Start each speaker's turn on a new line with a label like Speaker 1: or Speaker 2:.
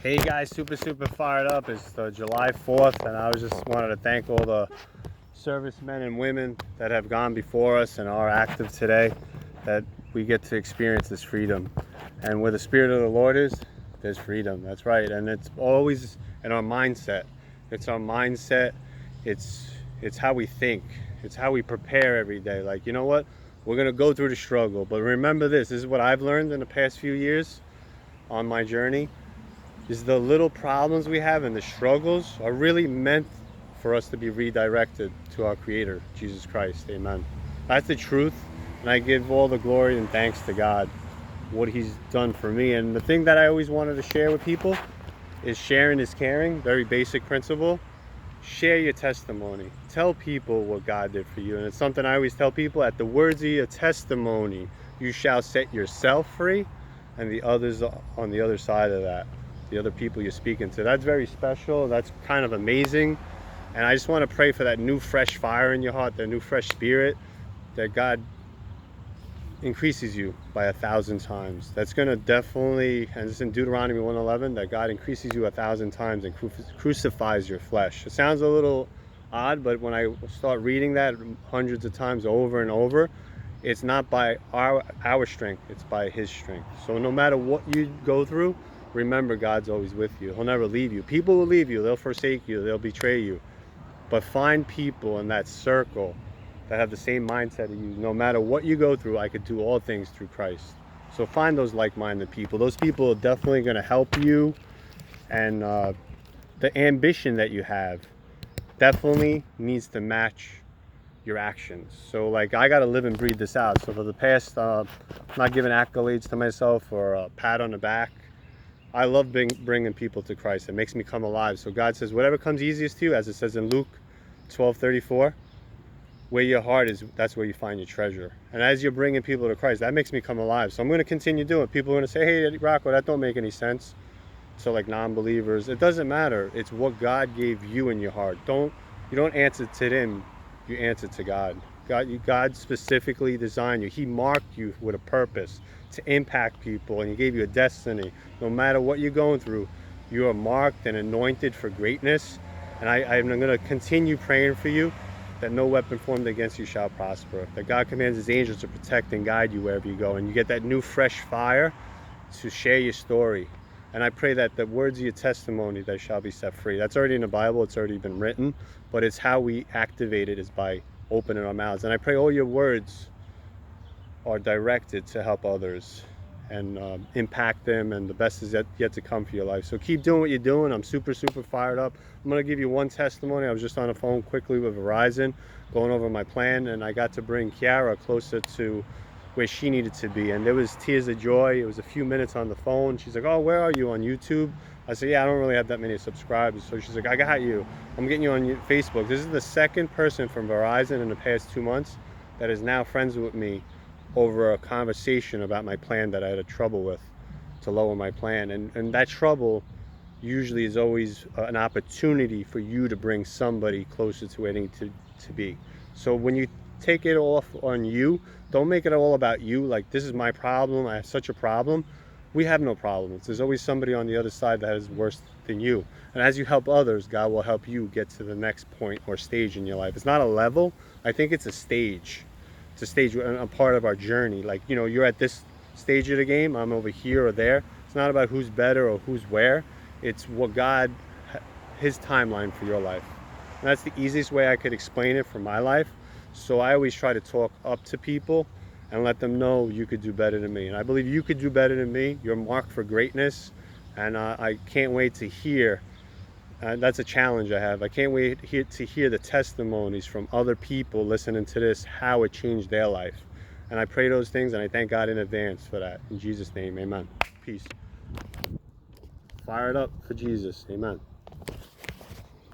Speaker 1: Hey guys, super fired up. It's July 4th, and I was just wanted to thank all the servicemen and women that have gone before us and are active today, that we get to experience this freedom. And where the Spirit of the Lord is, there's freedom. That's right. And it's always in our mindset. It's our mindset. It's how we think. It's how we prepare every day. Like, you know what? We're going to go through the struggle. But remember this is what I've learned in the past few years on my journey. Is the little problems we have and the struggles are really meant for us to be redirected to our Creator, Jesus Christ. Amen. That's the truth, and I give all the glory and thanks to God, what He's done for me. And the thing that I always wanted to share with people is sharing is caring, very basic principle. Share your testimony. Tell people what God did for you. And it's something I always tell people, at the words of your testimony, you shall set yourself free, and the others on the other side of that, the other people you're speaking to. That's very special. That's kind of amazing. And I just want to pray for that new fresh fire in your heart, that new fresh spirit, that God increases you by 1,000 times. That's going to definitely, and it's in Deuteronomy 1:11, that God increases you 1,000 times and crucifies your flesh. It sounds a little odd, but when I start reading that hundreds of times over and over, it's not by our strength, it's by His strength. So no matter what you go through, remember, God's always with you. He'll never leave you. People will leave you. They'll forsake you. They'll betray you. But find people in that circle that have the same mindset as you. No matter what you go through, I could do all things through Christ. So find those like-minded people. Those people are definitely going to help you. And the ambition that you have definitely needs to match your actions. So like, I got to live and breathe this out. So for the past, I'm not giving accolades to myself or a pat on the back. I love bringing people to Christ. It makes me come alive. So God says, whatever comes easiest to you, as it says in Luke 12:34, where your heart is, that's where you find your treasure. And as you're bringing people to Christ, that makes me come alive. So I'm going to continue doing it. People are going to say, hey, Rocco, that don't make any sense. So like non-believers, it doesn't matter. It's what God gave you in your heart. You don't answer to them. You answer to God. God specifically designed you. He marked you with a purpose to impact people, and He gave you a destiny. No matter what you're going through, you are marked and anointed for greatness. And I'm going to continue praying for you, that no weapon formed against you shall prosper. That God commands His angels to protect and guide you wherever you go. And you get that new fresh fire to share your story. And I pray that the words of your testimony, they shall be set free. That's already in the Bible. It's already been written. But it's how we activate it, is by opening our mouths. And I pray all your words are directed to help others and impact them, and the best is yet to come for your life. So keep doing what you're doing. I'm super fired up. I'm going to give you one testimony. I was just on the phone quickly with Verizon going over my plan, and I got to bring Kiara closer to where she needed to be, and there was tears of joy. It was a few minutes on the phone. She's like, oh, where are you, on YouTube? I said, yeah, I don't really have that many subscribers. So she's like, I got you. I'm getting you on Facebook. This is the second person from Verizon in the past 2 months that is now friends with me over a conversation about my plan that I had a trouble with, to lower my plan. And that trouble usually is always an opportunity for you to bring somebody closer to where they need to be. So when you take it off on you, don't make it all about you, like, this is my problem, I have such a problem. We have no problems. There's always somebody on the other side that is worse than you. And as you help others, God will help you get to the next point or stage in your life. It's not a level. I think it's a stage. It's a stage, a part of our journey. Like, you know, you're at this stage of the game, I'm over here or there. It's not about who's better or who's where. It's what God, His timeline for your life. And that's the easiest way I could explain it for my life. So I always try to talk up to people and let them know you could do better than me. And I believe you could do better than me. You're marked for greatness. And I can't wait to hear. That's a challenge I have. I can't wait to hear the testimonies from other people listening to this, how it changed their life. And I pray those things, and I thank God in advance for that. In Jesus' name, amen. Peace. Fire it up for Jesus. Amen.